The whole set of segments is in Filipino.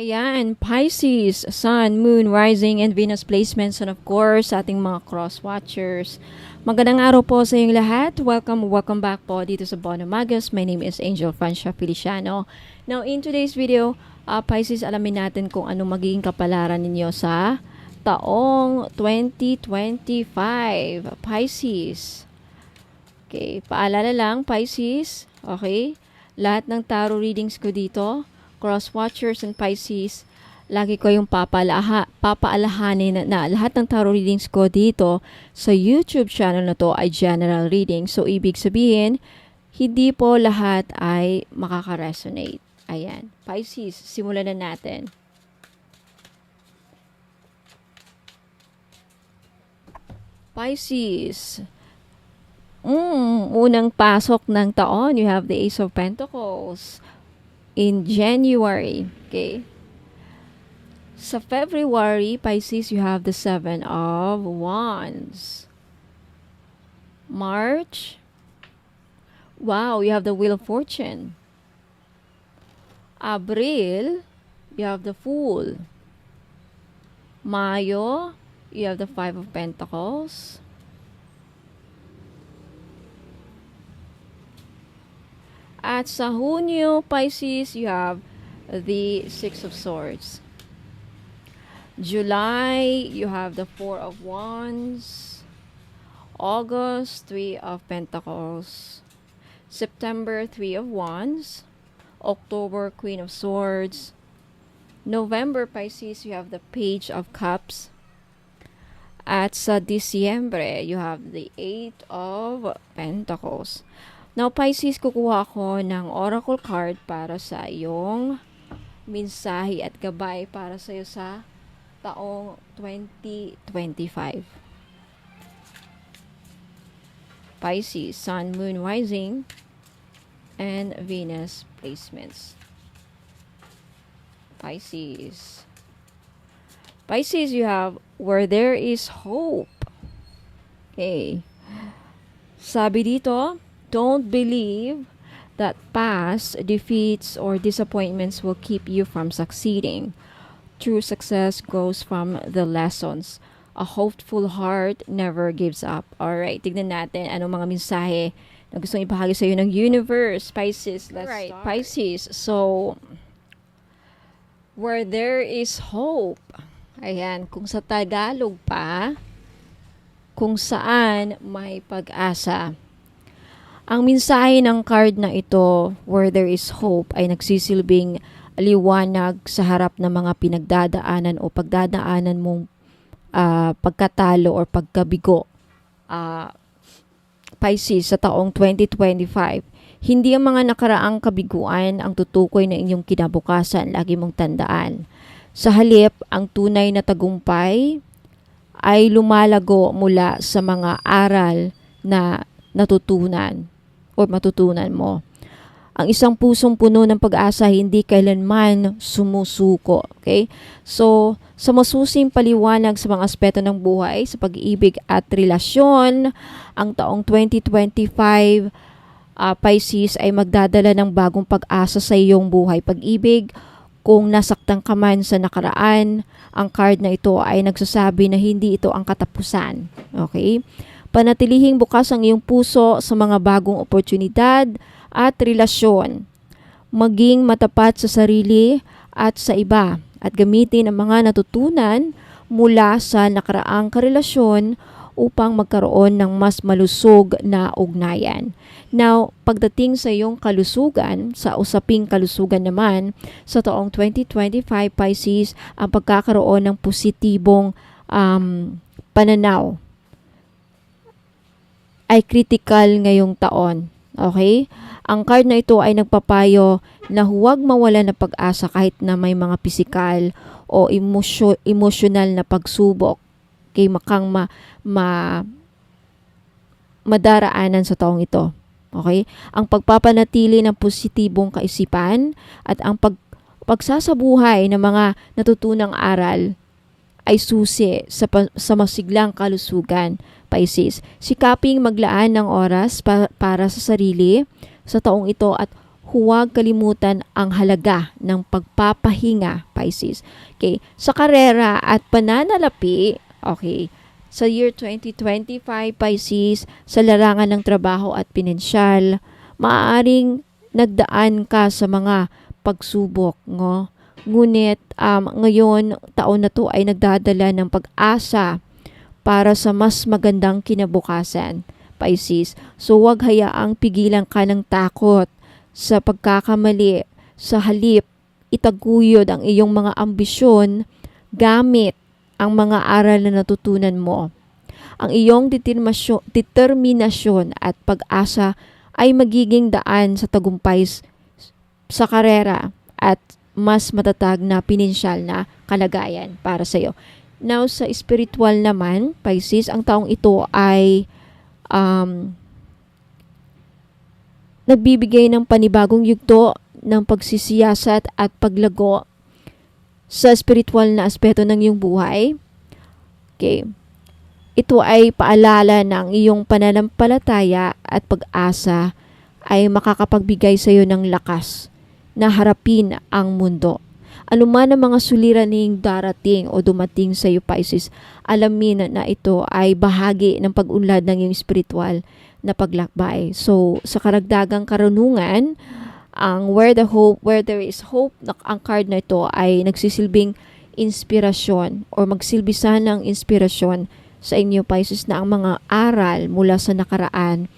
Ayan, Pisces, Sun, Moon, Rising, and Venus placements, and of course, sa ating mga cross-watchers. Magandang araw po sa inyong lahat. Welcome back po dito sa Bono Magus. My name is Angel Francia Feliciano. Now, in today's video, Pisces, alamin natin kung ano magiging kapalaran ninyo sa taong 2025. Pisces. Okay, paalala lang, Pisces. Okay, lahat ng tarot readings ko dito, cross-watchers and Pisces, lagi ko yung papaalahanin na lahat ng tarot readings ko dito sa YouTube channel na to ay general reading. So, ibig sabihin, hindi po lahat ay makaka-resonate. Ayan. Pisces, simulan na natin. Pisces. Unang pasok ng taon, you have the Ace of Pentacles. In January, okay? Sa February, Pisces, you have the Seven of Wands. March, wow, you have the Wheel of Fortune. April, you have the Fool. Mayo, you have the Five of Pentacles. At sa Hunyo, Pisces, you have the Six of Swords. July, you have the Four of Wands. August, Three of Pentacles. September, Three of Wands. October, Queen of Swords. November, Pisces, you have the Page of Cups. At sa Disyembre, you have the Eight of Pentacles. Now, Pisces, kukuha ako ng oracle card para sa iyong mensahe at gabay para sa iyo sa taong 2025. Pisces, Sun, Moon, Rising, and Venus placements. Pisces. Pisces, you have Where There Is Hope. Okay. Sabi dito, don't believe that past defeats or disappointments will keep you from succeeding. True success grows from the lessons. A hopeful heart never gives up. Alright, tignan natin anong mga mensahe na gustong ibahagi sa iyo ng universe. Pisces, let's start. Pisces, so, where there is hope. Ayan, kung sa Tagalog pa, kung saan may pag-asa. Ang mensahe ng card na ito, Where There Is Hope, ay nagsisilbing liwanag sa harap ng mga pinagdadaanan o pagdadaanan mong pagkatalo o pagkabigo. Pisces, sa taong 2025, hindi ang mga nakaraang kabiguan ang tutukoy ng inyong kinabukasan, lagi mong tandaan. Sa halip, ang tunay na tagumpay ay lumalago mula sa mga aral na natutunan o matutunan mo. Ang isang pusong puno ng pag-asa hindi kailanman sumusuko. Okay? So, sa masusing paliwanag sa mga aspeto ng buhay, sa pag-ibig at relasyon, ang taong 2025, Pisces, ay magdadala ng bagong pag-asa sa iyong buhay. Pag-ibig, kung nasaktan ka man sa nakaraan, ang card na ito ay nagsasabi na hindi ito ang katapusan. Okay? Panatilihing bukas ang iyong puso sa mga bagong oportunidad at relasyon. Maging matapat sa sarili at sa iba at gamitin ang mga natutunan mula sa nakaraang karelasyon upang magkaroon ng mas malusog na ugnayan. Now, pagdating sa iyong kalusugan, sa usaping kalusugan naman, sa taong 2025, Pisces, ang pagkakaroon ng positibong pananaw ay critical ngayong taon. Okay? Ang card na ito ay nagpapayo na huwag mawala ng pag-asa kahit na may mga pisikal o emosyonal na pagsubok kay makang madaraanan sa taong ito. Okay? Ang pagpapanatili ng positibong kaisipan at ang pagsasabuhay ng mga natutunang aral ay susi sa masiglang kalusugan. Pisces, sikaping maglaan ng oras para sa sarili sa taong ito at huwag kalimutan ang halaga ng pagpapahinga, Pisces. Okay, sa karera at pananalapi, okay, sa year 2025, Pisces, sa larangan ng trabaho at pinansyal, maaaring nagdaan ka sa mga pagsubok, no? Ngunit ngayon, taon na to ay nagdadala ng pag-asa para sa mas magandang kinabukasan, Pisces. So huwag hayaang pigilan ka ng takot sa pagkakamali. Sa halip, itaguyod ang iyong mga ambisyon gamit ang mga aral na natutunan mo. Ang iyong determinasyon at pag-asa ay magiging daan sa tagumpay sa karera at mas matatag na pinansyal na kalagayan para sa iyo. Now, sa spiritual naman, Pisces, ang taong ito ay nagbibigay ng panibagong yugto ng pagsisiyasat at paglago sa spiritual na aspeto ng iyong buhay. Okay. Ito ay paalala na ang iyong pananampalataya at pag-asa ay makakapagbigay sa iyo ng lakas na harapin ang mundo. Anuman ang mga suliraning darating o dumating sa iyo, Pisces, alamin na ito ay bahagi ng pag-unlad ng iyong spiritual na paglakbay. So, sa karagdagang karunungan, ang where there is hope, ang card na ito ay nagsisilbing inspirasyon or magsilbi sana ng inspirasyon sa inyo, Pisces, na ang mga aral mula sa nakaraan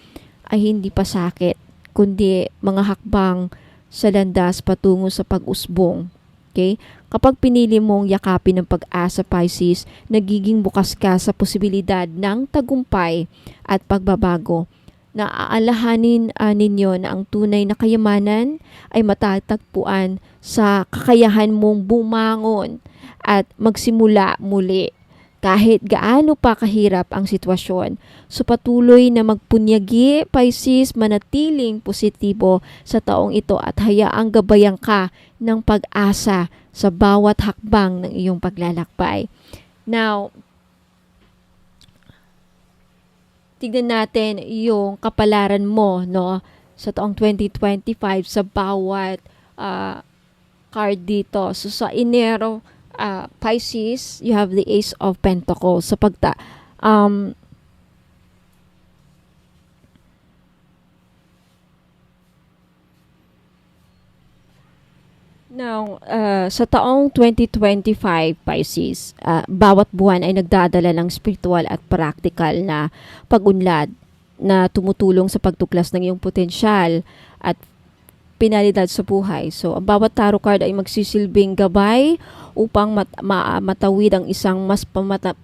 ay hindi pa sakit, kundi mga hakbang sa landas patungo sa pag-usbong. Okay? Kapag pinili mong yakapin ng pag-asa, Pisces, nagiging bukas ka sa posibilidad ng tagumpay at pagbabago. Naaalahanin ninyo na ang tunay na kayamanan ay matatagpuan sa kakayahan mong bumangon at magsimula muli kahit gaano pa kahirap ang sitwasyon. So patuloy na magpunyagi, Pisces, manatiling positibo sa taong ito at hayaang gabayan ka ng pag-asa sa bawat hakbang ng iyong paglalakbay. Now, tignan natin yung kapalaran mo, no, sa taong 2025 sa bawat card dito. So sa Enero, Pisces, you have the Ace of Pentacles. Sa Now, sa taong 2025, Pisces, bawat buwan ay nagdadala ng spiritual at practical na pag-unlad na tumutulong sa pagtuklas ng iyong potensyal at pinalidad sa buhay. So, ang bawat tarot card ay magsisilbing gabay upang matawid ang isang mas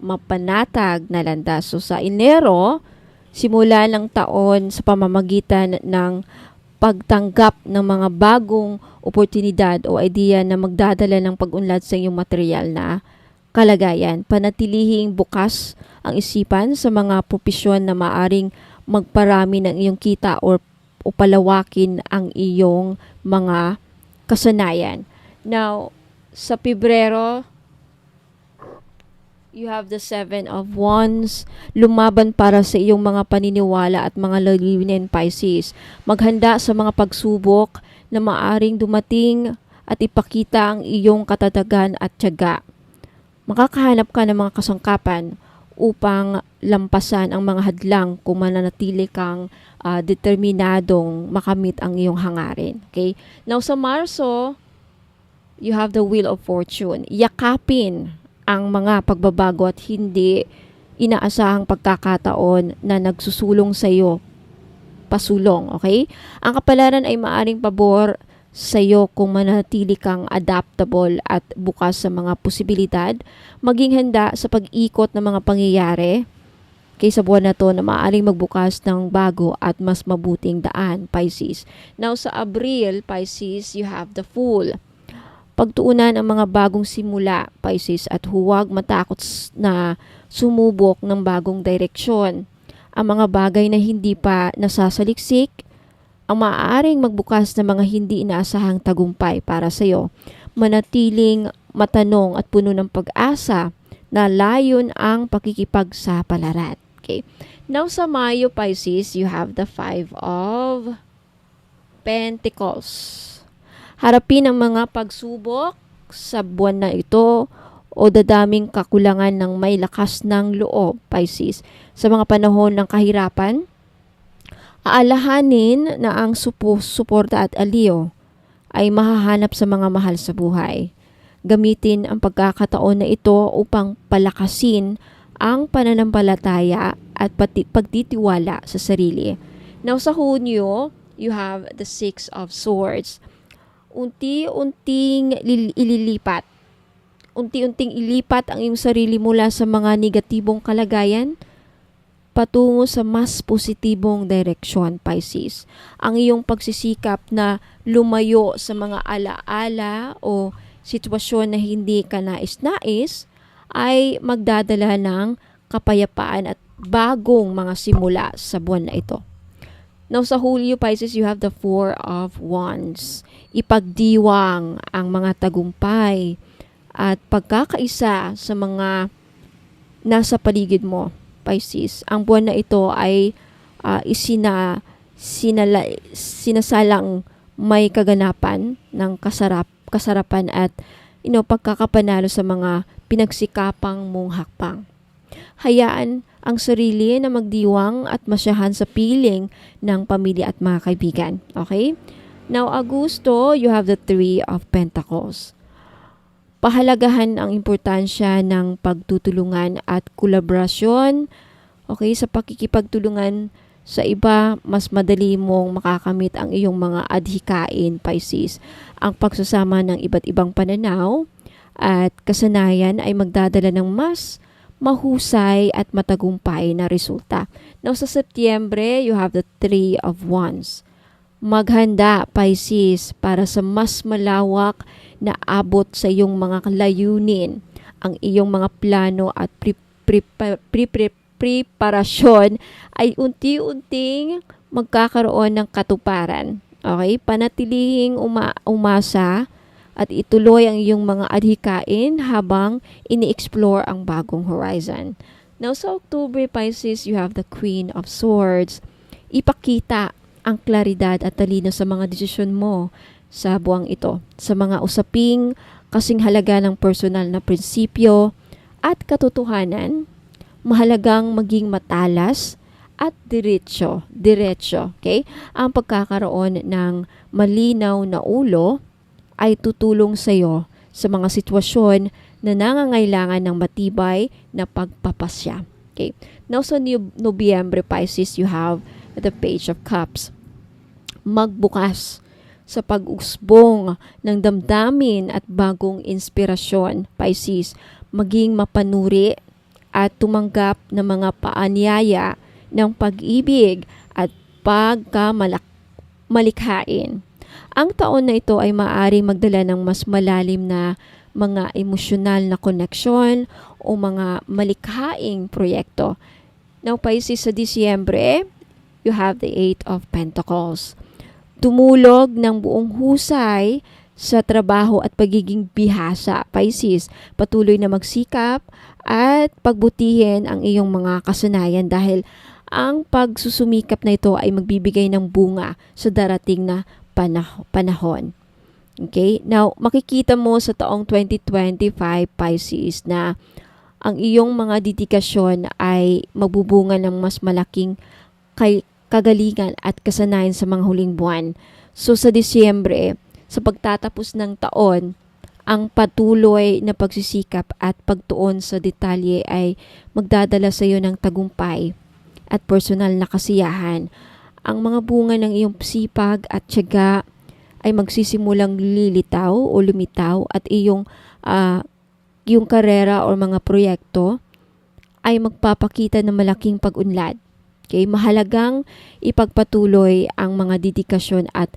mapanatag na landas. So, sa Enero, simula ng taon sa pamamagitan ng pagtanggap ng mga bagong oportunidad o idea na magdadala ng pag-unlad sa iyong material na kalagayan. Panatilihing bukas ang isipan sa mga propesyon na maaring magparami ng iyong kita o palawakin ang iyong mga kasanayan. Now, sa Pebrero, you have the Seven of Wands. Lumaban para sa iyong mga paniniwala at mga layunin, Pisces. Maghanda sa mga pagsubok na maaring dumating at ipakita ang iyong katatagan at tiyaga. Makakahanap ka ng mga kasangkapan upang lampasan ang mga hadlang kung mananatili kang determinadong makamit ang iyong hangarin. Okay? Now sa Marso, you have the Wheel of Fortune. Yakapin ang mga pagbabago at hindi inaasahang pagkakataon na nagsusulong sa iyo pasulong, okay? Ang kapalaran ay maaring pabor sa iyo kung manatili kang adaptable at bukas sa mga posibilidad, maging handa sa pag-ikot ng mga pangyayari kaysa buwan na to na maaaring magbukas ng bago at mas mabuting daan, Pisces. Now sa Abril, Pisces, you have the Fool. Pagtuunan ang mga bagong simula, Pisces, at huwag matakot na sumubok ng bagong direksyon. Ang mga bagay na hindi pa nasasaliksik, ang maaaring magbukas ng mga hindi inaasahang tagumpay para sa iyo. Manatiling matanong at puno ng pag-asa na layon ang pakikipagsapalaran. Okay. Now sa Mayo, Pisces, you have the Five of Pentacles. Harapin ang mga pagsubok sa buwan na ito o dadaming kakulangan ng may lakas ng loob, Pisces. Sa mga panahon ng kahirapan, aalahanin na ang suporta at aliw ay mahahanap sa mga mahal sa buhay. Gamitin ang pagkakataon na ito upang palakasin ang pananampalataya at pagtitiwala sa sarili. Now sa Hunyo, you have the Six of Swords. Unti-unting ililipat. Unti-unting ilipat ang iyong sarili mula sa mga negatibong kalagayan patungo sa mas positibong direksyon, Pisces. Ang iyong pagsisikap na lumayo sa mga alaala o sitwasyon na hindi ka nais-nais ay magdadala ng kapayapaan at bagong mga simula sa buwan na ito. Now sa Hulyo, Pisces, you have the Four of Wands. Ipagdiwang ang mga tagumpay at pagkakaisa sa mga nasa paligid mo, Pisces. Ang buwan na ito ay sinasalang may kaganapan ng kasarapan at pagkakapanalo sa mga pinagsikapang mong hakbang. Hayaan ang sarili na magdiwang at masyahan sa piling ng pamilya at mga kaibigan. Okay? Now, Agosto, you have the Three of Pentacles. Pahalagahan ang importansya ng pagtutulungan at kolaborasyon. Okay, sa pakikipagtulungan sa iba, mas madali mong makakamit ang iyong mga adhikain, Pisces. Ang pagsasama ng iba't ibang pananaw at kasanayan ay magdadala ng mas mahusay at matagumpay na resulta. Now sa Setyembre, you have the Three of Wands. Maghanda, Pisces, para sa mas malawak na abot sa iyong mga layunin. Ang iyong mga plano at preparasyon ay unti-unting magkakaroon ng katuparan. Okay? Panatilihing umasa at ituloy ang iyong mga adhikain habang ini-explore ang bagong horizon. Now sa October, Pisces, you have the Queen of Swords. Ipakita ang klaridad at talino sa mga desisyon mo sa buwang ito, sa mga usaping kasing halaga ng personal na prinsipyo at katotohanan. Mahalagang maging matalas at diretso. Okay? Ang pagkakaroon ng malinaw na ulo ay tutulong sa iyo sa mga sitwasyon na nangangailangan ng matibay na pagpapasya. Okay? Now sa Nobyembre, Pisces, you have the Page of Cups. Magbukas sa pag-usbong ng damdamin at bagong inspirasyon, Pisces. Maging mapanuri at tumanggap ng mga paanyaya ng pag-ibig at pagkamalikhain. Ang taon na ito ay maaaring magdala ng mas malalim na mga emosyonal na koneksyon o mga malikhaing proyekto. Now, Pisces, sa Disyembre, you have the Eight of Pentacles. Tumulog ng buong husay sa trabaho at pagiging bihasa, Pisces. Patuloy na magsikap at pagbutihin ang iyong mga kasanayan dahil ang pagsusumikap na ito ay magbibigay ng bunga sa darating na panahon. Okay? Now, makikita mo sa taong 2025, Pisces, na ang iyong mga dedikasyon ay magbubunga ng mas malaking kagalingan at kasanayan sa mga huling buwan. So sa Disyembre, sa pagtatapos ng taon, ang patuloy na pagsisikap at pagtuon sa detalye ay magdadala sa iyo ng tagumpay at personal na kasiyahan. Ang mga bunga ng iyong sipag at tiyaga ay magsisimulang lilitaw o lumitaw at iyong karera o mga proyekto ay magpapakita ng malaking pag-unlad. Okay, mahalagang ipagpatuloy ang mga dedikasyon at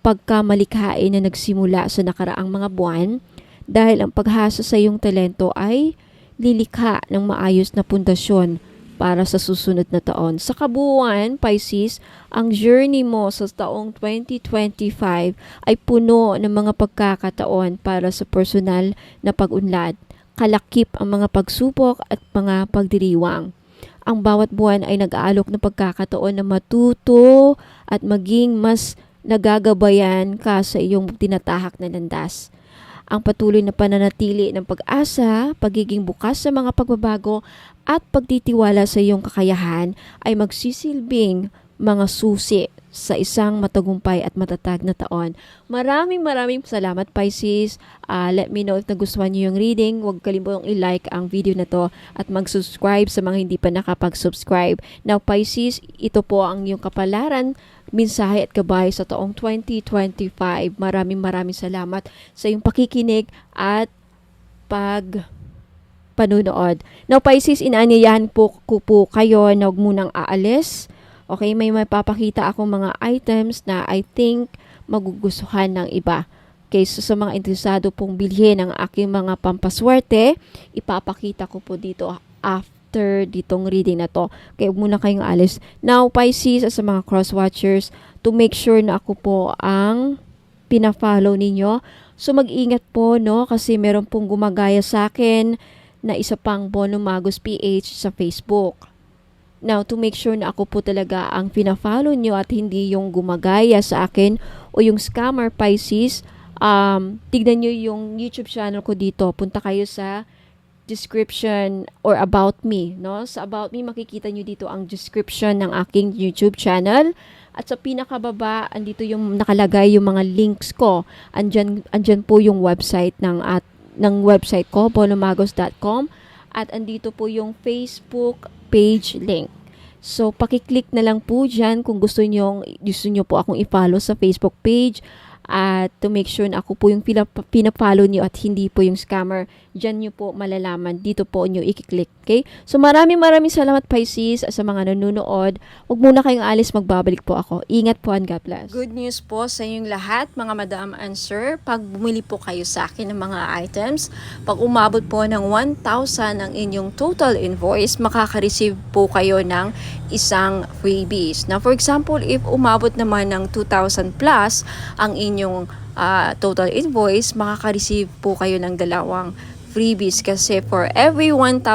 pagkamalikhain na nagsimula sa nakaraang mga buwan dahil ang paghasa sa iyong talento ay lilikha ng maayos na pundasyon para sa susunod na taon. Sa kabuuan, Pisces, ang journey mo sa taong 2025 ay puno ng mga pagkakataon para sa personal na pag-unlad, kalakip ang mga pagsubok at mga pagdiriwang. Ang bawat buwan ay nag-aalok ng pagkakataon na matuto at maging mas nagagabayan ka sa iyong tinatahak na landas. Ang patuloy na pananatili ng pag-asa, pagiging bukas sa mga pagbabago at pagtitiwala sa iyong kakayahan ay magsisilbing mga susi sa isang matagumpay at matatag na taon. Maraming salamat, Pisces. Let me know if nagustuhan niyo yung reading. Huwag kalimutang i-like ang video na to at mag-subscribe sa mga hindi pa nakapag-subscribe. Now, Pisces, ito po ang iyong kapalaran, mensahe at gabay sa taong 2025. Maraming salamat sa iyong pakikinig at panunood. Now, Pisces, inaanyayahan po kayo na huwag munang aalis. Okay, may mapapakita akong mga items na I think magugustuhan ng iba. Okay, so sa mga interesado pong bilhin ang aking mga pampaswerte, ipapakita ko po dito after ditong reading na to. Okay, huwag muna kayong alis. Now, Pisces, sa mga cross-watchers, to make sure na ako po ang pina-follow ninyo. So, mag-ingat po, no? Kasi meron pong gumagaya sa akin na isa pang Bono Magos PH sa Facebook. Now, to make sure na ako po talaga ang pina-follow nyo at hindi yung gumagaya sa akin o yung scammer, Pisces, tignan nyo yung YouTube channel ko dito. Punta kayo sa description or about me, no? Sa about me, makikita nyo dito ang description ng aking YouTube channel. At sa pinakababa, andito yung nakalagay yung mga links ko. Andyan po yung website ng website ko, bonomagos.com. At andito po yung Facebook page link. So, pakiclick na lang po dyan kung gusto nyo po akong i-follow sa Facebook page. At to make sure na ako po yung pina-follow nyo at hindi po yung scammer, dyan nyo po malalaman. Dito po nyo i-click. Okay? So maraming salamat, Pisces, sa mga nanonood. Huwag muna kayong alis, magbabalik po ako. Ingat po and God bless. Good news po sa inyong lahat, mga madam and sir. Pag bumili po kayo sa akin ng mga items, pag umabot po ng 1,000 ang inyong total invoice, makaka-receive po kayo ng isang freebies. Now, for example, if umabot naman ng 2,000 plus ang inyong total invoice, makaka-receive po kayo ng dalawang freebies kasi for every 1,000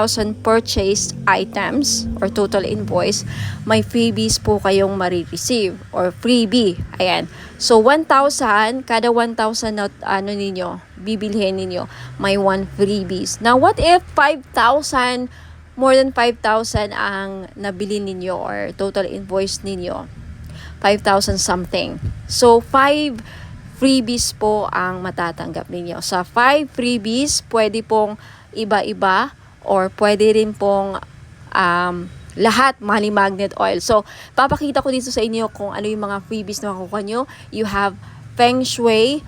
purchased items or total invoice, may freebies po kayong marireceive or freebie. Ayan. So, 1,000, kada 1,000 na bibilhin ninyo, may 1 freebies. Now, what if 5,000, more than 5,000 ang nabili ninyo or total invoice ninyo? 5,000 something. So, 5 freebies po ang matatanggap ninyo. Sa 5 freebies, pwede pong iba-iba or pwede rin pong lahat money magnet oil. So, papakita ko dito sa inyo kung ano yung mga freebies na makukuha nyo. You have Feng Shui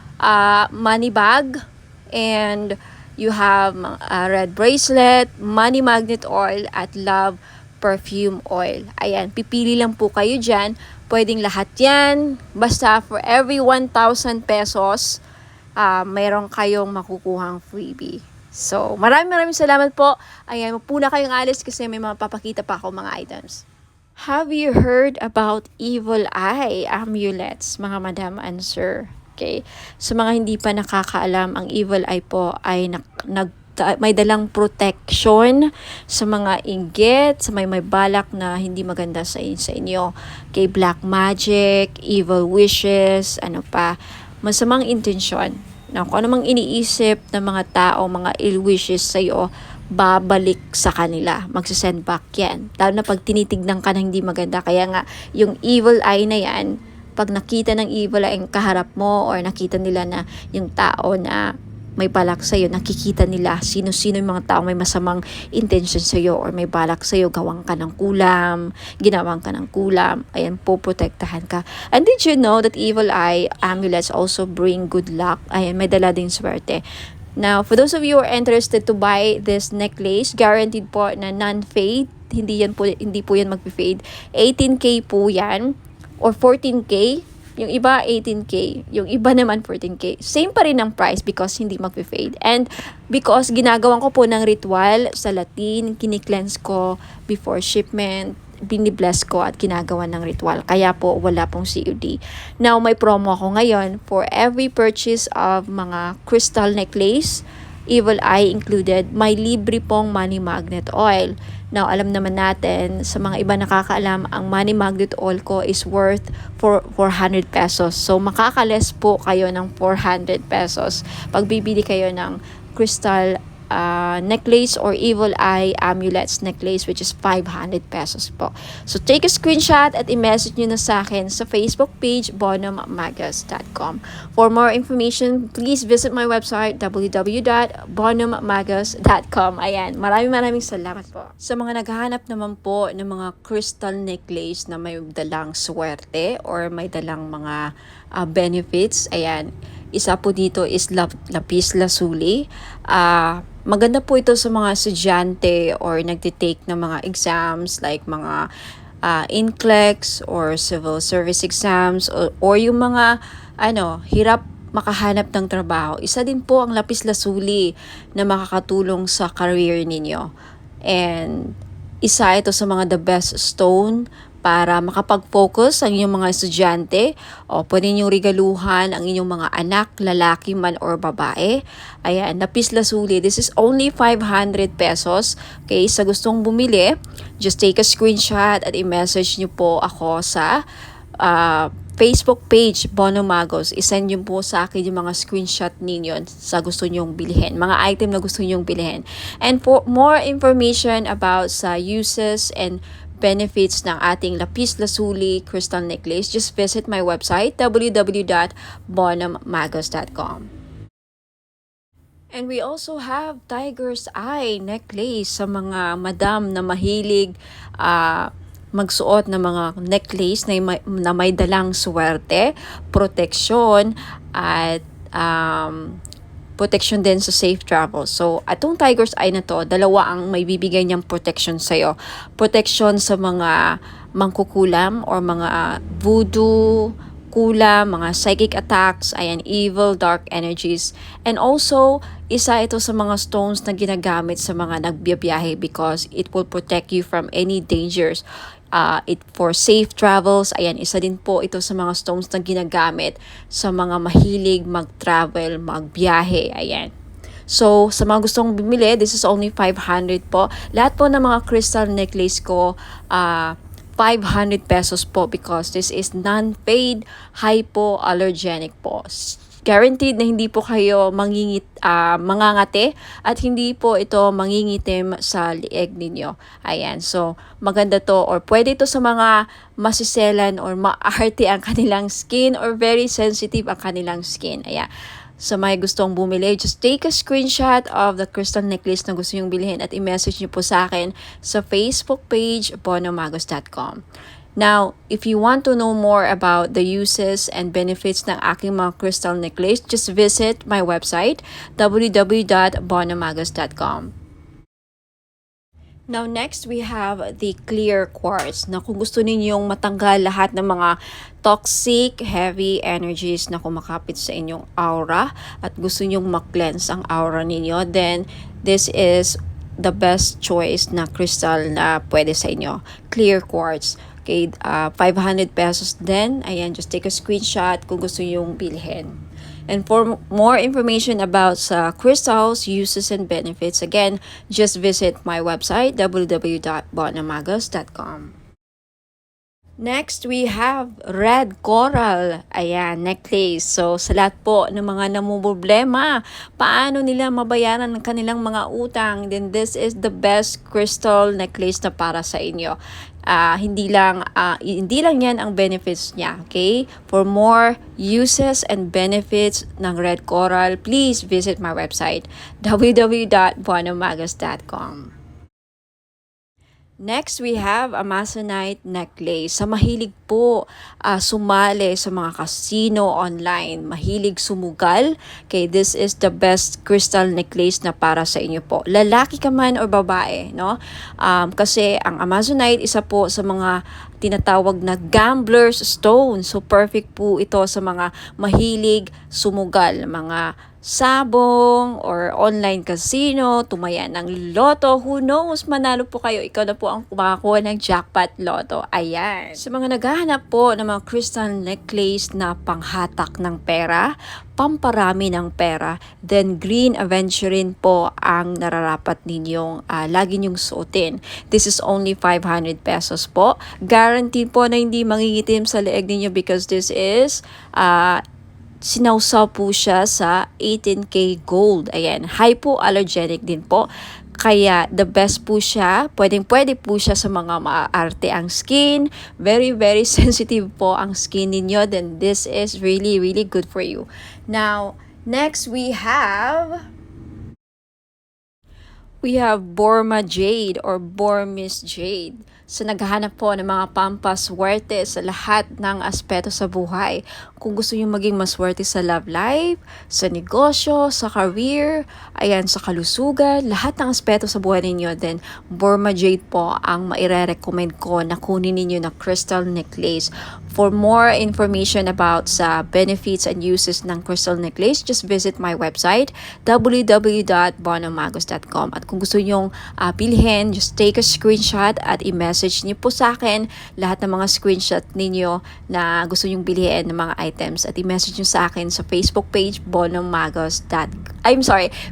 money bag, and you have red bracelet, money magnet oil, at love perfume oil. Ayan, pipili lang po kayo dyan. Pwedeng lahat yan. Basta for every 1,000 pesos, mayroon kayong makukuhang freebie. So, maraming salamat po. Ayan, mapuna kayong alis kasi may mapapakita pa ako mga items. Have you heard about evil eye amulets, mga madam and sir? Okay. So, mga hindi pa nakakaalam, ang evil eye po ay may dalang protection sa mga inggit, sa may balak na hindi maganda sa inyo. Kay black magic, evil wishes, ano pa, masamang intensyon. Na kung anumang iniisip ng mga tao, mga ill wishes sa iyo, babalik sa kanila. Magsasend back yan. Lalo na pag tinitignan ka na hindi maganda. Kaya nga, yung evil eye na yan, pag nakita ng evil eye ang kaharap mo or nakita nila na yung tao na may balak sa'yo, nakikita nila sino-sino yung mga tao may masamang intention sa'yo or may balak sa'yo, gawang ka ng kulam, ginawang ka ng kulam, ayan po, protektahan ka. And did you know that evil eye amulets also bring good luck? Ayan, may dala din swerte. Now, for those of you who are interested to buy this necklace, guaranteed po na non-fade, hindi po yan mag-fade. 18K po yan or 14K. Yung iba 18K, yung iba naman 14K. Same pa rin ang price because hindi mag-fade. And because ginagawan ko po ng ritual sa Latin, kini-cleanse ko before shipment, binibless ko at ginagawa ng ritual. Kaya po wala pong COD. Now may promo ako ngayon for every purchase of mga crystal necklace, Evil Eye included, may libre pong money magnet oil. Now, alam naman natin, sa mga iba nakakaalam, ang money magnet oil ko is worth for 400 pesos. So, makakales po kayo ng 400 pesos pag bibili kayo ng crystal necklace or Evil Eye amulets necklace, which is 500 pesos po. So, take a screenshot at i-message nyo na sa akin sa Facebook page, bonummagus.com. For more information, please visit my website, www.bonummagus.com. Ayan, maraming salamat po. Sa mga naghahanap naman po ng mga crystal necklace na may dalang swerte or may dalang mga benefits, ayan, isa po dito is lapis lazuli. Maganda po ito sa mga estudyante or nagtitake ng mga exams like mga NCLEX or civil service exams or yung mga hirap makahanap ng trabaho. Isa din po ang lapis lazuli na makakatulong sa career ninyo. And isa ito sa mga the best stone para makapag-focus ang inyong mga estudyante o pwede niyong regaluhan ang inyong mga anak, lalaki man or babae. Ayan, lapis lazuli. This is only 500 pesos. Okay, sa gustong bumili, just take a screenshot at i-message niyo po ako sa Facebook page, Bono Magos. I-send niyo po sa akin yung mga screenshot ninyo sa gusto niyong bilhin. Mga item na gusto niyong bilhin. And for more information about sa uses and benefits ng ating lapis lazuli crystal necklace, just visit my website, www.bonummagus.com. And we also have tiger's eye necklace sa mga madam na mahilig magsuot ng mga necklace na may dalang swerte, proteksyon, at protection din sa safe travel. So, atong tiger's eye na to, dalawa ang may bibigay niyang protection sa'yo. Protection sa mga mangkukulam or mga voodoo, kulam, mga psychic attacks, ayan, evil, dark energies. And also, isa ito sa mga stones na ginagamit sa mga nagbiyabiyahe because it will protect you from any dangers. It for safe travels, ayan, isa din po ito sa mga stones na ginagamit sa mga mahilig mag-travel, magbiyahe, ayan. So, sa mga gustong bumili, this is only 500 po. Lahat po ng mga crystal necklace ko, 500 pesos po because this is non-paid, hypoallergenic po. Guaranteed na hindi po kayo mangangate at hindi po ito mangingitim sa lieg ninyo. Ayan, so maganda to or pwede ito sa mga masiselan or maarte ang kanilang skin or very sensitive ang kanilang skin. Ayan. Sa may gustong bumili, just take a screenshot of the crystal necklace na gusto nyong bilhin at i-message nyo po sa akin sa Facebook page, bonummagus.com. Now, if you want to know more about the uses and benefits ng aking mga crystal necklace, just visit my website, www.bonummagus.com. Now, next, we have the clear quartz na kung gusto ninyong matanggal lahat ng mga toxic, heavy energies na kumakapit sa inyong aura at gusto ninyong mag-cleanse ang aura ninyo, then this is the best choice na crystal na pwede sa inyo. Clear quartz. Okay, 500 pesos din. Ayan, just take a screenshot kung gusto yung bilhin. And for more information about crystals, uses, and benefits, again, just visit my website, www.bonummagus.com. Next, we have red coral. Ayan, necklace. So, sa lahat po ng mga namumroblema, paano nila mabayaran ang kanilang mga utang, then this is the best crystal necklace na para sa inyo. Hindi lang yan ang benefits niya, okay? For more uses and benefits ng red coral, please visit my website, www.bonummagus.com. Next, we have Amazonite necklace. Sa mahilig po sumali sa mga casino online, mahilig sumugal, okay, this is the best crystal necklace na para sa inyo po. Lalaki ka man or babae, no? Kasi ang Amazonite, isa po sa mga tinatawag na gambler's stone. So, perfect po ito sa mga mahilig sumugal, mga sabong or online casino, tumaya ng loto, who knows, manalo po kayo, ikaw na po ang kumakakuha ng jackpot loto. Ayan. Sa mga naghahanap po ng mga crystal necklace na panghatak ng pera, pamparami ng pera, then green aventurine po ang nararapat ninyong lagi nyong suotin. This is only 500 pesos po. Guaranteed po na hindi mangingitim sa leeg ninyo because this is sinawsaw po siya sa 18K gold. Ayan, hypoallergenic din po. Kaya the best po siya, pwede po siya sa mga maarte ang skin. Very, very sensitive po ang skin ninyo. Then this is really, really good for you. Now, next we have Borma Jade or Burmese Jade. So naghahanap po ng mga pampaswerte sa lahat ng aspeto sa buhay. Kung gusto niyo maging maswerte sa love life, sa negosyo, sa career, ayan, sa kalusugan, lahat ng aspeto sa buhay ninyo, then Burma Jade po ang maire-recommend ko na kunin ninyo na crystal necklace. For more information about sa benefits and uses ng crystal necklace, just visit my website www.bonomagos.com. At kung gusto nyong bilhin, just take a screenshot at i-message niyo po sa akin lahat ng mga screenshot ninyo na gusto nyong bilhin ng mga items at i-message niyo sa akin sa Facebook page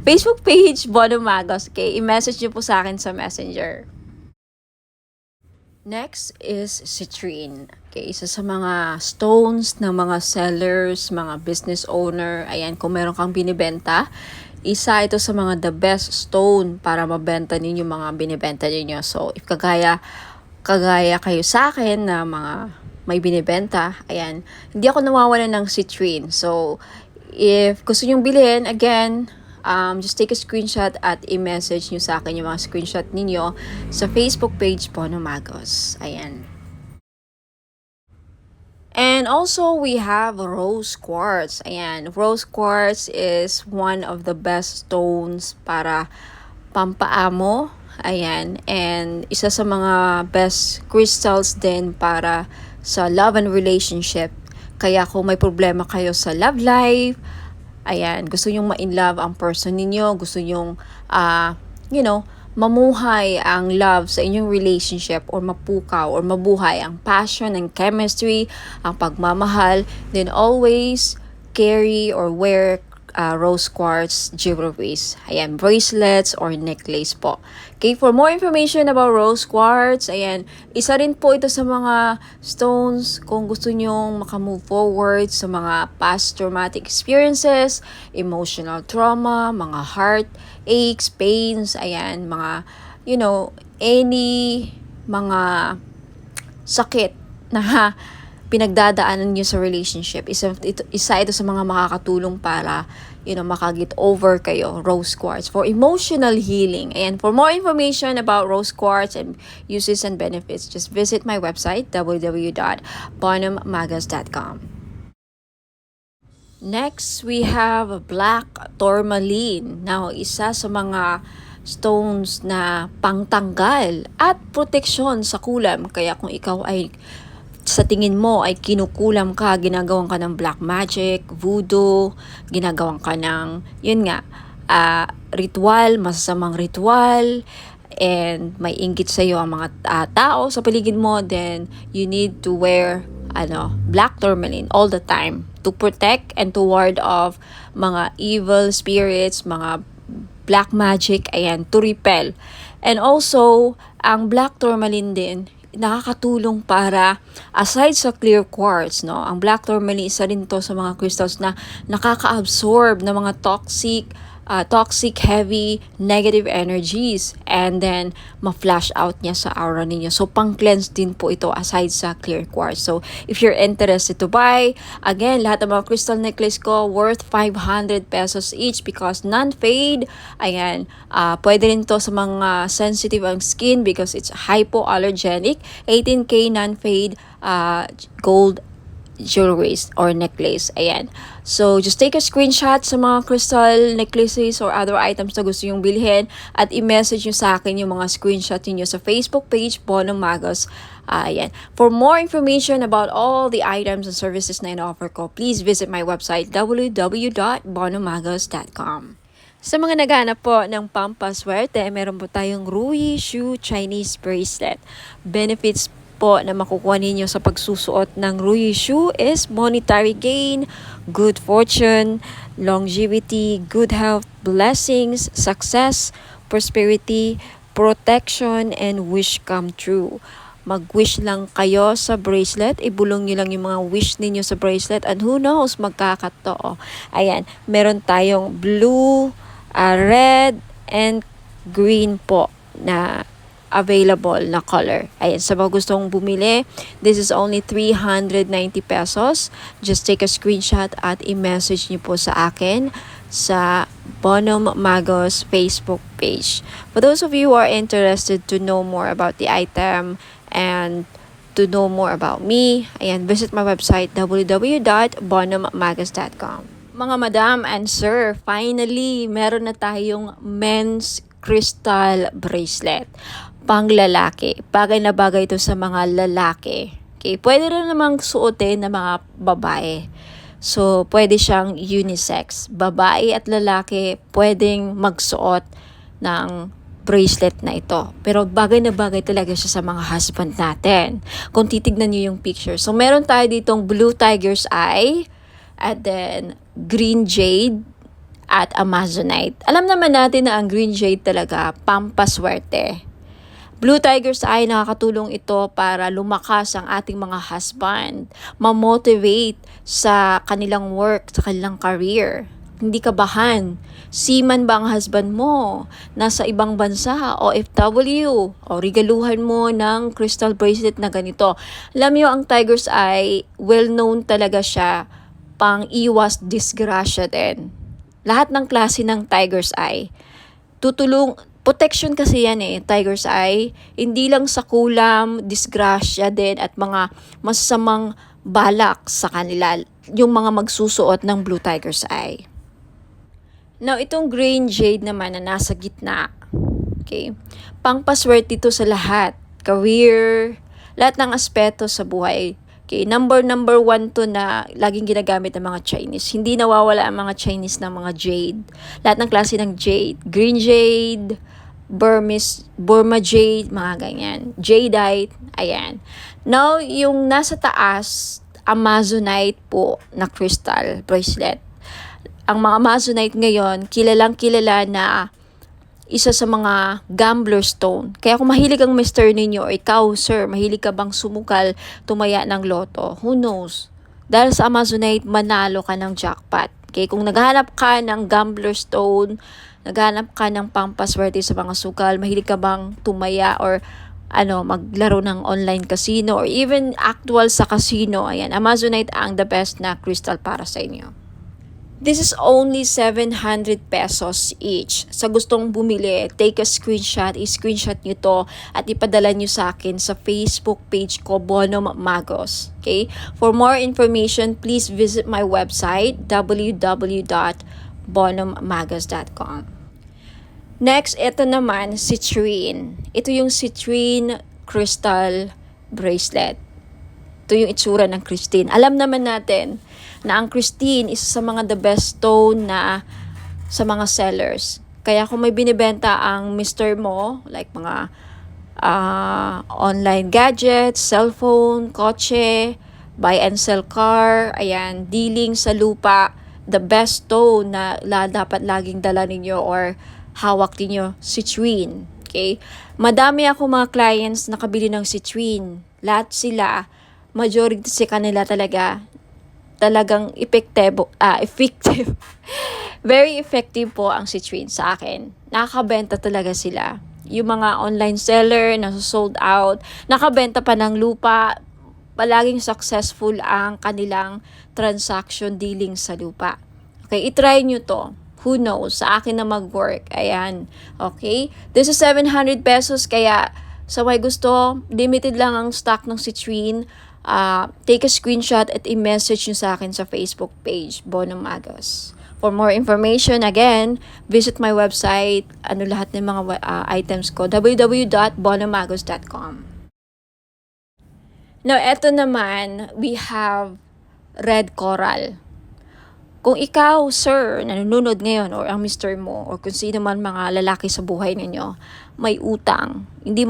Facebook page Bonomagos. Okay, i-message niyo po sa akin sa Messenger. Next is citrine. Okay, isa sa mga stones ng mga sellers, mga business owner. Ayan, kung meron kang binibenta, isa ito sa mga the best stone para mabenta ninyo mga binibenta ninyo. So, if kagaya kayo sa akin na mga may binibenta, ayan, hindi ako nawawalan ng citrine. So, if gusto nyong bilhin, again, just take a screenshot at i-message nyo sa akin yung mga screenshot ninyo sa Facebook page Bonomagos. Ayan. And also, we have rose quartz. Ayan, rose quartz is one of the best stones para pampaamo. Ayan, and isa sa mga best crystals din para sa love and relationship. Kaya kung may problema kayo sa love life, ayan, gusto nyong ma-in-love ang person ninyo, gusto nyong, mamuhay ang love sa inyong relationship or mapukaw or mabuhay ang passion and chemistry, ang pagmamahal, then always carry or wear rose quartz jewelries. Ayan, bracelets or necklace po. Okay, for more information about rose quartz, ayan, isa rin po ito sa mga stones kung gusto nyong makamove forward sa mga past traumatic experiences, emotional trauma, mga heart aches, pains, ayan, mga, any mga sakit na pinagdadaanan nyo sa relationship. Isa ito sa mga makakatulong para, makagit over kayo, rose quartz, for emotional healing. And for more information about rose quartz and uses and benefits, just visit my website, www.bonomagos.com. Next, we have black tourmaline. Now, isa sa mga stones na pangtanggal at proteksyon sa kulam. Kaya kung ikaw ay sa tingin mo ay kinukulam ka, ginagawan ka ng black magic, voodoo, ginagawan ka ng, ritual, masasamang ritual, and may inggit sa'yo ang mga tao sa paligid mo, then you need to wear black tourmaline all the time to protect and to ward off mga evil spirits, mga black magic, ayan, to repel. And also, ang black tourmaline din, nakakatulong para, aside sa clear quartz, ang black tourmaline, isa rin to sa mga crystals na nakaka-absorb ng mga toxic, heavy, negative energies, and then ma-flash out niya sa aura ninyo. So, pang-cleanse din po ito aside sa clear quartz. So, if you're interested to buy, again, lahat ng mga crystal necklace ko worth 500 pesos each because non-fade. Ayan, pwede rin to sa mga sensitive ang skin because it's hypoallergenic. 18K non-fade gold jewelries or necklace. Ayan. So, just take a screenshot sa mga crystal necklaces or other items na gusto nyong bilhin at i-message nyo sa akin yung mga screenshot niyo sa Facebook page, Bono Magos. Ayan. For more information about all the items and services na in-offer ko, please visit my website, www.bonomagos.com. Sa mga naghahanap po ng pampaswerte, meron po tayong Rui Shu Chinese Bracelet. Benefits po na makukuha ninyo sa pagsusuot ng Rui Shu is monetary gain, good fortune, longevity, good health, blessings, success, prosperity, protection, and wish come true. Mag-wish lang kayo sa bracelet, ibulong nyo lang yung mga wish ninyo sa bracelet, and who knows, magkakatotoo. Ayan, meron tayong blue, red, and green po na available na color. Ayan, sa mga gustong bumili, this is only 390 pesos. Just take a screenshot at i-message niyo po sa akin sa Bono Magos Facebook page. For those of you who are interested to know more about the item and to know more about me, ayan, visit my website www.bonomagos.com. Mga madam and sir, finally, meron na tayong men's crystal bracelet. Pang lalaki. Bagay na bagay ito sa mga lalaki. Okay, pwede rin namang suotin ng mga babae. So, pwede siyang unisex. Babae at lalaki pwedeng magsuot ng bracelet na ito. Pero bagay na bagay talaga siya sa mga husband natin. Kung titignan niyo yung picture. So, meron tayo ditong blue tiger's eye, and then green jade, at amazonite. Alam naman natin na ang green jade talaga, pampaswerte. Blue tiger's eye, nakakatulong ito para lumakas ang ating mga husband, ma-motivate sa kanilang work, sa kanilang career. Hindi kabahan. Seaman ba ang husband mo? Nasa ibang bansa, OFW, o regaluhan mo ng crystal bracelet na ganito. Alam niyo, ang tiger's eye, well-known talaga siya pang iwas disgrasya din. Lahat ng klase ng tiger's eye, protection kasi yan tiger's eye, hindi lang sa kulam, disgrasya din at mga masasamang balak sa kanila, yung mga magsusuot ng blue tiger's eye. Now, itong green jade naman na nasa gitna, okay, pangpaswerte ito sa lahat, career, lahat ng aspeto sa buhay. Okay, number one to na laging ginagamit ng mga Chinese. Hindi nawawala ang mga Chinese ng mga jade. Lahat ng klase ng jade. Green jade, Burma jade, mga ganyan. Jadeite, ayan. Now, yung nasa taas, amazonite po na crystal bracelet. Ang mga amazonite ngayon, kilalang kilala na isa sa mga gambler stone. Kaya kung mahilig ang mister ninyo, o ikaw, sir, mahilig ka bang sumukal, tumaya ng loto, who knows? Dahil sa amazonite, manalo ka ng jackpot. Okay, kung naghahanap ka ng gambler stone, naghahanap ka ng pampaswerte sa mga sukal, mahilig ka bang tumaya or maglaro ng online casino or even actual sa casino, ayan, amazonite ang the best na crystal para sa inyo. This is only 700 pesos each. Sa gustong bumili, take a screenshot, i-screenshot nyo to at ipadala nyo sa akin sa Facebook page ko, Bono Magos. Okay? For more information, please visit my website, www.bonomagos.com. Next, ito naman, citrine. Ito yung citrine crystal bracelet. Ito yung itsura ng Christine. Alam naman natin na ang Christine isa sa mga the best stone na sa mga sellers. Kaya kung may binibenta ang mister mo, like mga online gadgets, cellphone, kotse, buy and sell car, ayan, dealing sa lupa, the best stone na dapat laging dala ninyo or hawak ninyo, citrine. Okay? Madami ako mga clients na nakabili ng citrine. Lahat sila, majority sa kanila talagang effective. Very effective po ang citrine sa akin. Nakakabenta talaga sila. Yung mga online seller na sold out, nakabenta pa ng lupa, palaging successful ang kanilang transaction dealing sa lupa. Okay, itry nyo to. Who knows? Sa akin na mag-work. Ayan. Okay? This is 700 pesos kaya sa may gusto, limited lang ang stock ng citrine. take a screenshot at i-message nyo sa akin sa Facebook page, Bono Magos. For more information, again, visit my website, lahat ng mga items ko, www.bonomagos.com. Now, eto naman, we have red coral. Kung ikaw, sir, nanonood ngayon, or ang mister mo, or kung sino man mga lalaki sa buhay ninyo, may utang, hindi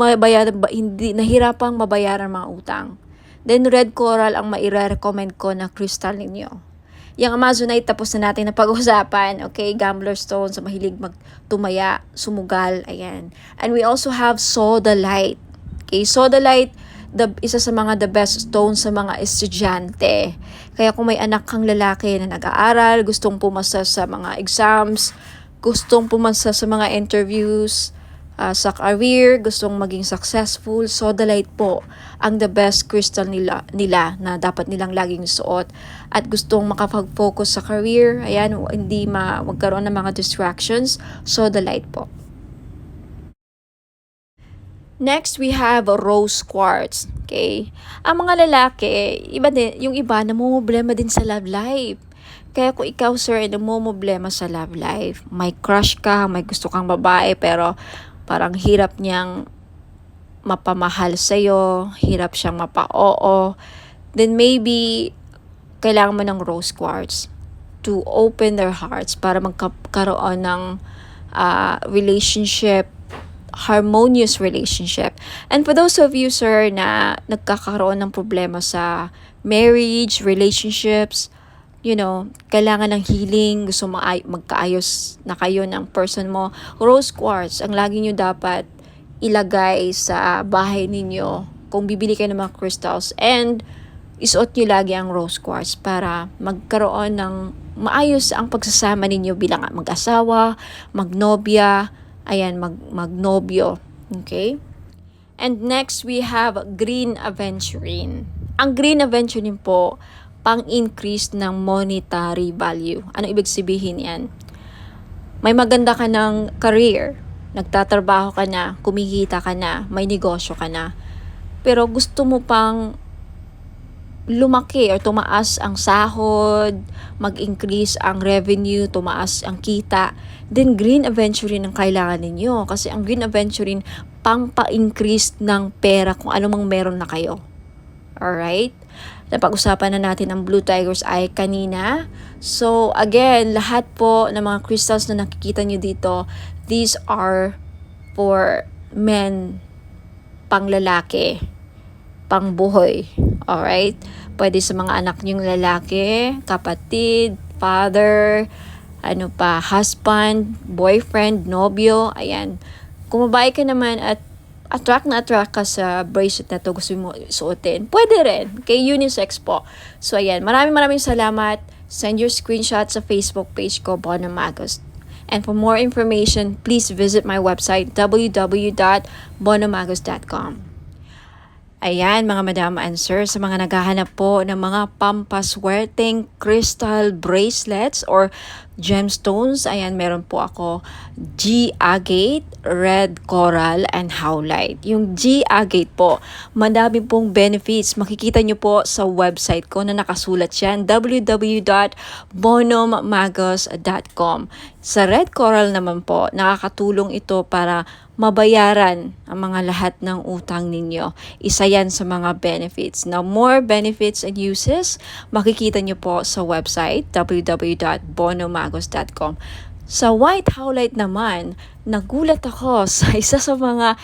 nahirapang mabayaran mga utang, then red coral ang maire-recommend ko na crystal ninyo. Yung Amazonite, tapos na natin na pag-usapan, okay? Gambler stone, sa mahilig magtumaya, sumugal, ayan. And we also have sodalite. Okay, sodalite, isa sa mga the best stone sa mga estudyante. Kaya kung may anak kang lalaki na nag-aaral, gustong pumasa sa mga exams, gustong pumasa sa mga interviews, sa career, gustong maging successful, sodalite po ang the best crystal nila na dapat nilang laging suot. At gustong makapag-focus sa career, ayan, hindi magkaroon ng mga distractions, sodalite po. Next, we have rose quartz. Okay? Ang mga lalaki, yung iba namumblema din sa love life. Kaya kung ikaw, sir, ay namumblema sa love life, may crush ka, may gusto kang babae, pero parang hirap niyang mapamahal sa'yo, hirap siyang mapa-oo, then maybe kailangan mo ng rose quartz to open their hearts para magkaroon ng harmonious relationship. And for those of you, sir, na nagkakaroon ng problema sa marriage, relationships, kailangan ng healing, gusto magkaayos na kayo ng person mo, rose quartz ang lagi nyo dapat ilagay sa bahay ninyo kung bibili kayo ng mga crystals, and isuot nyo lagi ang rose quartz para magkaroon ng maayos ang pagsasama ninyo bilang mag-asawa, magnobya, magnobyo. Okay? And next, we have green aventurine. Ang green aventurine po, pang-increase ng monetary value. Ano ibig sabihin yan? May maganda ka ng career, nagtatrabaho ka na, kumikita ka na, may negosyo ka na, pero gusto mo pang lumaki or tumaas ang sahod, mag-increase ang revenue, tumaas ang kita, then green aventurine ang kailangan ninyo. Kasi ang green aventurine, pang-pa-increase ng pera kung ano mang meron na kayo. Alright? Napag-usapan na natin ang Blue Tiger's Eye kanina. So, again, lahat po ng mga crystals na nakikita nyo dito, these are for men, pang-lalaki, pang-buhay. Alright? Pwede sa mga anak nyong lalaki, kapatid, father, husband, boyfriend, nobyo, ayan. Kung babae ka naman at attract ka sa bracelet na to, gusto mo suotin, pwede rin. Kay unisex po. So, ayan. Maraming salamat. Send your screenshot sa Facebook page ko, Bono Magos. And for more information, please visit my website, www.bonomagos.com. Ayan, mga madam and sir, sa mga naghahanap po ng mga pampaswerteng crystal bracelets or gemstones, ayan, meron po ako G-agate, red coral, and howlite. Yung G-agate po, madami pong benefits. Makikita nyo po sa website ko na nakasulat yan, www.bonomagos.com. Sa red coral naman po, nakakatulong ito para mabayaran ang mga lahat ng utang ninyo. Isa yan sa mga benefits. Now, more benefits and uses, makikita nyo po sa website, www.bonomagos.com. Sa white howlite naman, nagulat ako sa isa sa mga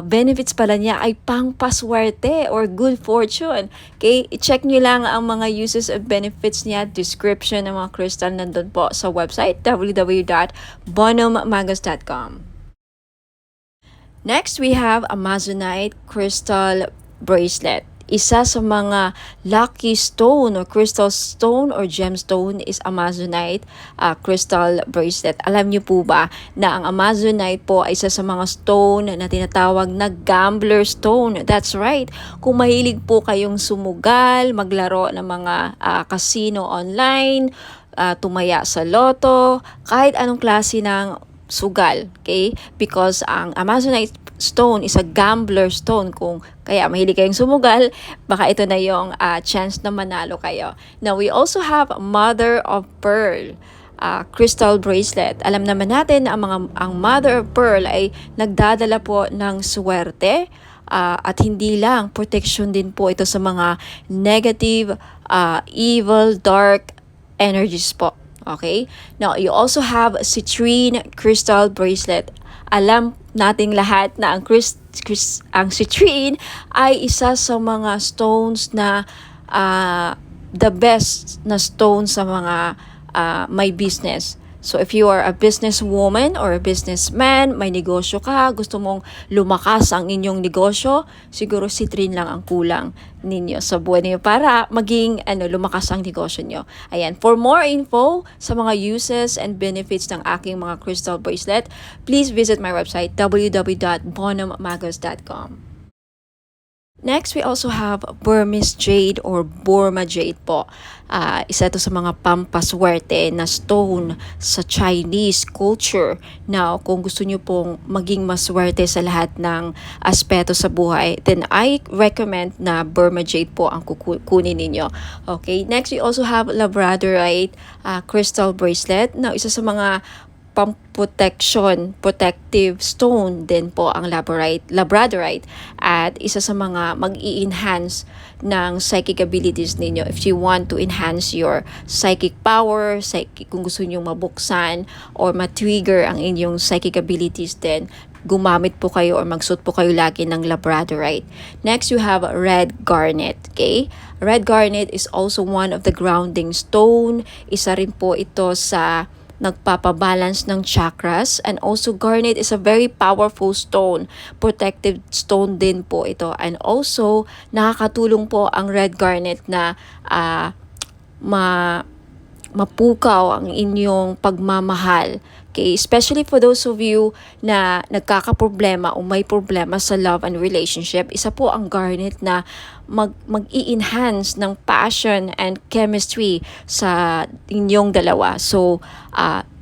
benefits pala niya ay pangpaswerte or good fortune. Okay, i-check nyo lang ang mga uses and benefits niya, description ng mga crystal nandun po sa website, www.bonomagos.com. Next, we have Amazonite crystal bracelet. Isa sa mga lucky stone or crystal stone or gemstone is Amazonite crystal bracelet. Alam niyo po ba na ang Amazonite po ay isa sa mga stone na tinatawag na gambler stone? That's right. Kung mahilig po kayong sumugal, maglaro ng mga casino online, tumaya sa loto, kahit anong klase ng sugal, okay? Because ang Amazonite stone is a gambler stone. Kung kaya mahilig kayong sumugal, baka ito na yung chance na manalo kayo. Now, we also have Mother of Pearl crystal bracelet. Alam naman natin na ang Mother of Pearl ay nagdadala po ng swerte, at hindi lang, protection din po ito sa mga negative, evil, dark energies po. Okay? Now, you also have citrine crystal bracelet. Alam nating lahat na ang citrine ay isa sa mga stones na the best na stone sa mga may business. So if you are a businesswoman or a businessman, may negosyo ka, gusto mong lumakas ang inyong negosyo, siguro citrine lang ang kulang ninyo sa buhay niyo para maging lumakas ang negosyo niyo. Ayan, for more info sa mga uses and benefits ng aking mga crystal bracelet, please visit my website www.bonommagos.com. Next, we also have Burmese jade or Burma jade po. Isa ito sa mga pampaswerte na stone sa Chinese culture. Now, kung gusto nyo pong maging maswerte sa lahat ng aspeto sa buhay, then I recommend na Burma jade po ang kukunin ninyo. Okay, next we also have labradorite crystal bracelet. Now, isa sa mga protective stone din po ang labradorite, at isa sa mga mag-i-enhance ng psychic abilities ninyo. If you want to enhance your psychic power, kung gusto niyo mabuksan or ma-trigger ang inyong psychic abilities, then gumamit po kayo or magsuot po kayo lagi ng labradorite. Next, you have red garnet. Okay? Red garnet is also one of the grounding stone. Isa rin po ito sa nagpapabalance ng chakras, and also garnet is a very powerful stone, protective stone din po ito, and also nakakatulong po ang red garnet na mapukaw ang inyong pagmamahal. Okay, especially for those of you na nagkakaproblema o may problema sa love and relationship, isa po ang garnet na mag-i-enhance ng passion and chemistry sa inyong dalawa. So,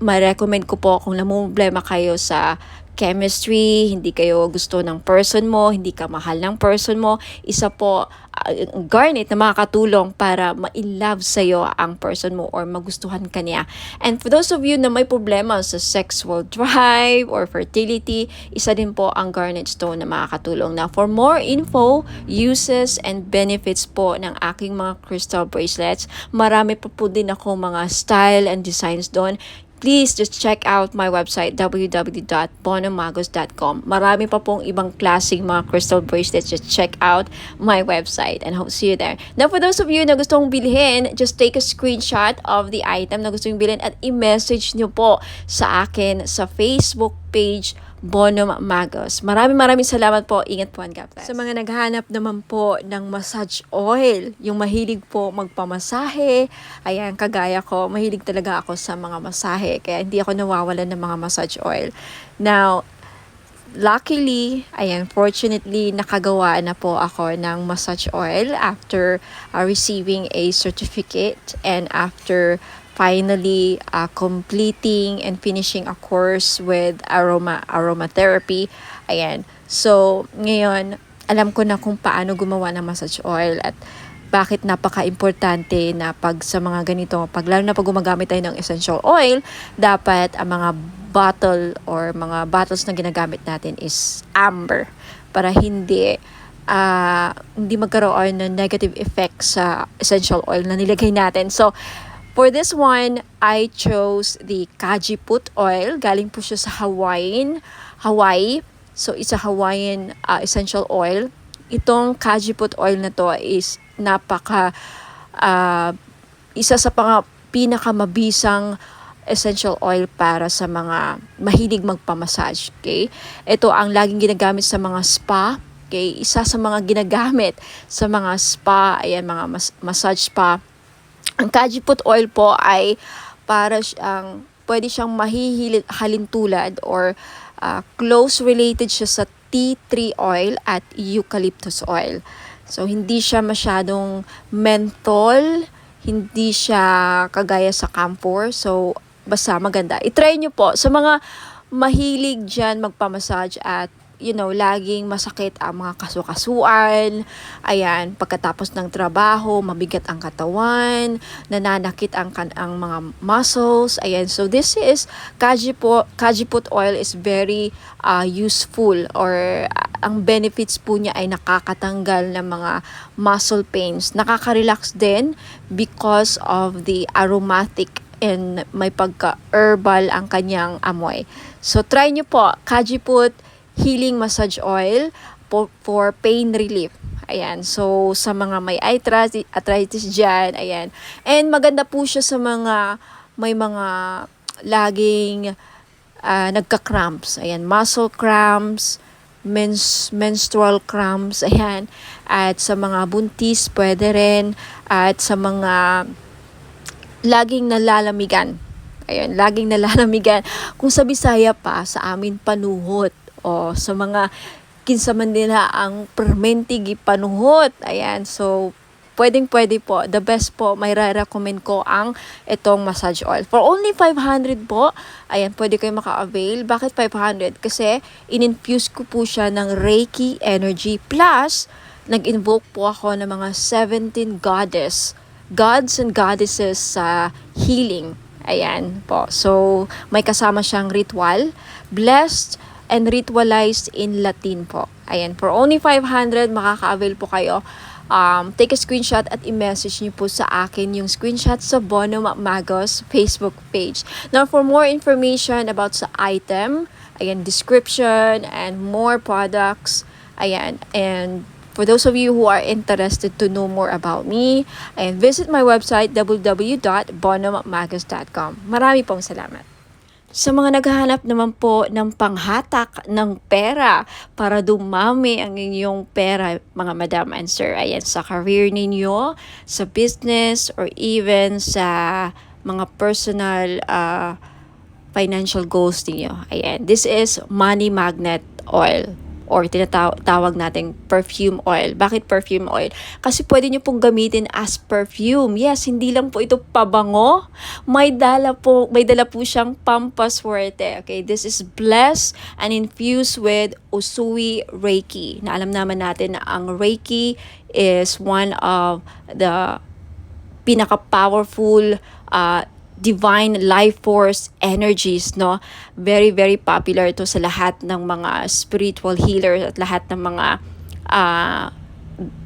ma-recommend ko po kung namumblema kayo sa chemistry, hindi kayo gusto ng person mo, hindi ka mahal ng person mo, isa po garnet na makakatulong para ma-in-love sa'yo ang person mo or magustuhan ka niya. And for those of you na may problema sa sexual drive or fertility, isa din po ang garnet stone na makakatulong. Now, for more info, uses, and benefits po ng aking mga crystal bracelets, marami pa po din ako mga style and designs doon. Please just check out my website www.bonommagos.com. Marami pa pong ibang klaseng mga crystal bracelets. Just check out my website and hope to see you there. Now, for those of you na gustong bilhin, just take a screenshot of the item na gusto nyo bilhin at i-message nyo po sa akin sa Facebook page Bonom Magos. Maraming salamat po. Ingat po and God bless. Sa mga naghanap naman po ng massage oil, yung mahilig po magpamasahe, ayan, kagaya ko, mahilig talaga ako sa mga masahe, kaya hindi ako nawawalan ng mga massage oil. Now, luckily, ayan, fortunately, nakagawa na po ako ng massage oil after receiving a certificate and after finally completing and finishing a course with aromatherapy. Ayan. So, ngayon, alam ko na kung paano gumawa ng massage oil at bakit napaka-importante na pag sa mga ganito, lalo na pag gumagamit tayo ng essential oil, dapat ang mga bottle or mga bottles na ginagamit natin is amber para hindi magkaroon ng negative effect sa essential oil na nilagay natin. So, for this one, I chose the Kajiput oil. Galing po siya sa Hawaii. So, it's a Hawaiian essential oil. Itong Kajiput oil na to is isa sa pinakamabisang essential oil para sa mga mahilig magpamassage. Okay? Ito ang laging ginagamit sa mga spa. Okay? Isa sa mga ginagamit sa mga spa, ayan, mga massage spa. Ang Kajiput oil po ay para pwede siyang halintulad or close related siya sa tea tree oil at eucalyptus oil. So, hindi siya masyadong menthol, hindi siya kagaya sa camphor. So, basta maganda. I-try nyo po. Sa mga mahilig dyan magpamassage at laging masakit ang mga kasukasuan, ayan, pagkatapos ng trabaho, mabigat ang katawan, nananakit ang mga muscles, ayan. So this is, Kajiput oil is very useful, or ang benefits po niya ay nakakatanggal ng mga muscle pains. Nakaka-relax din because of the aromatic and may pagka-herbal ang kanyang amoy. So try nyo po, Kajiput Healing Massage Oil for pain relief. Ayan, so sa mga may arthritis dyan, ayan. And maganda po siya sa may mga laging nagka-cramps. Ayan, muscle cramps, menstrual cramps, ayan. At sa mga buntis, pwede rin. At sa mga laging nalalamigan. Ayun, laging nalalamigan. Kung sa Bisaya pa, sa amin panuhot. O sa mga kinsa man nila ang permentigi panuhot. Ayan, so pwede po. The best po, may recommend ko ang itong massage oil. For only 500 po, ayan, pwede kayo maka-avail. Bakit 500? Kasi in-infuse ko po siya ng Reiki energy. Plus, nag-invoke po ako ng mga 17 gods and goddesses sa healing. Ayan po. So, may kasama siyang ritual. Blessed and ritualized in Latin po. Ayan. For only 500, makaka-avail po kayo. Take a screenshot at i-message niyo po sa akin yung screenshot sa Bono Magos Facebook page. Now, for more information about sa item, ayan, description, and more products, ayan, and for those of you who are interested to know more about me, and visit my website www.bonomagos.com. Marami pong salamat. Sa mga naghahanap naman po ng panghatak ng pera para dumami ang inyong pera, mga madam and sir, ayan, sa career ninyo, sa business, or even sa mga personal financial goals ninyo. Ayan, this is money magnet oil, or tinatawag nating perfume oil. Bakit perfume oil? Kasi pwede nyo pong gamitin as perfume. Yes, hindi lang po ito pabango. May dala po siyang pampaswerte. Okay, this is blessed and infused with Usui Reiki. Na alam naman natin na ang Reiki is one of the pinaka-powerful divine life force energies, no? Very, very popular ito sa lahat ng mga spiritual healers at lahat ng mga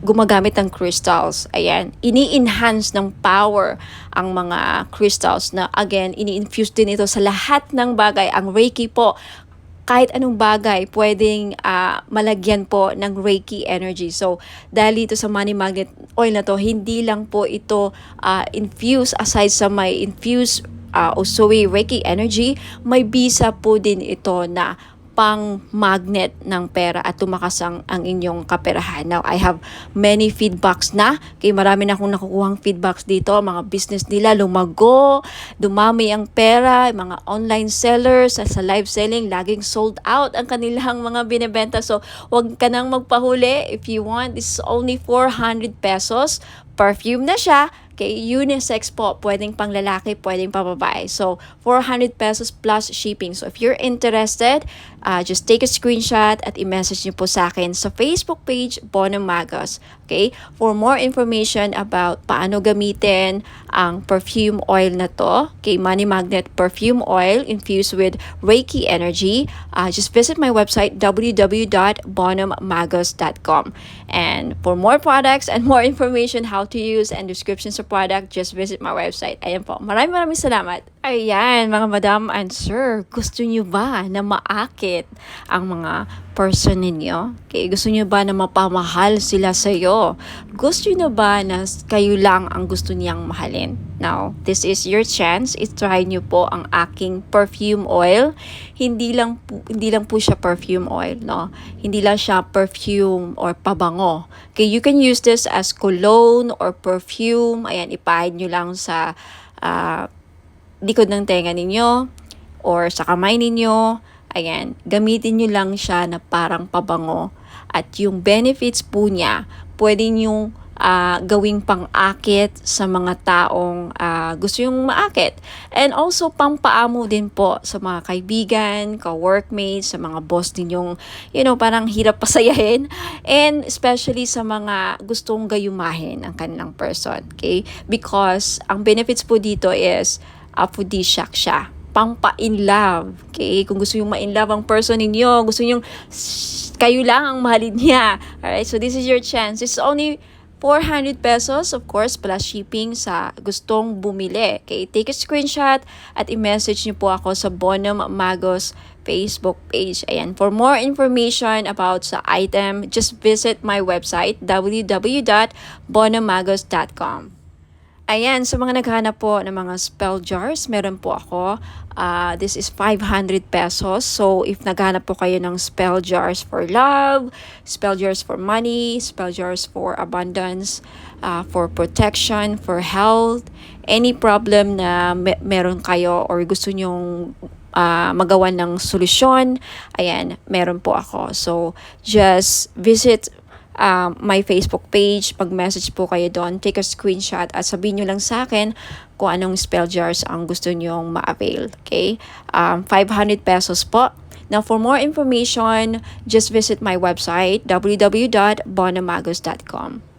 gumagamit ng crystals. Ayan, ini-enhance ng power ang mga crystals na, again, ini-infuse din ito sa lahat ng bagay. Ang Reiki po, kahit anong bagay, pwedeng malagyan po ng Reiki energy. So, dahil dito sa money magnet oil na to, hindi lang po ito infuse, aside sa may infuse Usui Reiki energy, may bisa po din ito na pang magnet ng pera at tumakas ang inyong kaperahan. Now, I have many feedbacks na. Kaya marami na akong nakukuhang feedbacks dito. Mga business nila lumago, dumami ang pera, mga online sellers sa live selling, laging sold out ang kanilang mga binebenta. So, wag ka nang magpahuli. If you want, this is only 400 pesos. Perfume na siya. Okay, unisex po, pwedeng pang lalaki, pwedeng pang babae. So, 400 pesos plus shipping. So, if you're interested, just take a screenshot at i-message niyo po sa akin sa Facebook page, Bono Magos. Okay, for more information about paano gamitin ang perfume oil na to, okay, Money Magnet Perfume Oil infused with Reiki energy, just visit my website, www.bonomagos.com. And for more products and more information how to use and descriptions of product, just visit my website. Ayan po. Maraming salamat. Ayan, mga madam and sir, gusto nyo ba na maakit ang mga person ninyo? Okay, gusto nyo ba na mapamahal sila sa'yo? Gusto nyo ba na kayo lang ang gusto niyang mahalin? Now, this is your chance. I-try nyo po ang aking perfume oil. Hindi lang po siya perfume oil, no? Hindi lang siya perfume or pabango. Okay, you can use this as cologne or perfume. Ayan, ipahid nyo lang sa likod ng tenga ninyo or sa kamay ninyo. Ayan, gamitin nyo lang siya na parang pabango. At yung benefits po niya, pwede nyong gawing pang-akit sa mga taong gusto yung maakit. And also pampaamo din po sa mga kaibigan, ka-workmates, sa mga boss ninyong, parang hirap pasayahin. And especially sa mga gustong gayumahin ang kanilang person. Okay? Because ang benefits po dito is aphrodisiac siya. Pampa-in love. Okay? Kung gusto yung ma-in love ang person ninyo, gusto yung kayo lang ang mahalin niya. Alright? So this is your chance. It's only 400 pesos, of course, plus shipping sa gustong bumili. Okay, take a screenshot at i-message niyo po ako sa Bonum Magos Facebook page. Ayan, for more information about sa item, just visit my website, www.bonummagos.com. Ayan, sa mga naghahanap po ng mga spell jars, meron po ako. This is 500 pesos. So, if naghahanap po kayo ng spell jars for love, spell jars for money, spell jars for abundance, for protection, for health, any problem na meron kayo or gusto nyong magawa ng solusyon, ayan, meron po ako. So, just visit my Facebook page, pag-message po kayo doon, take a screenshot at sabihin nyo lang sa akin kung anong spell jars ang gusto nyong ma-avail. Okay? 500 pesos po. Now, for more information, just visit my website, www.bonamagos.com.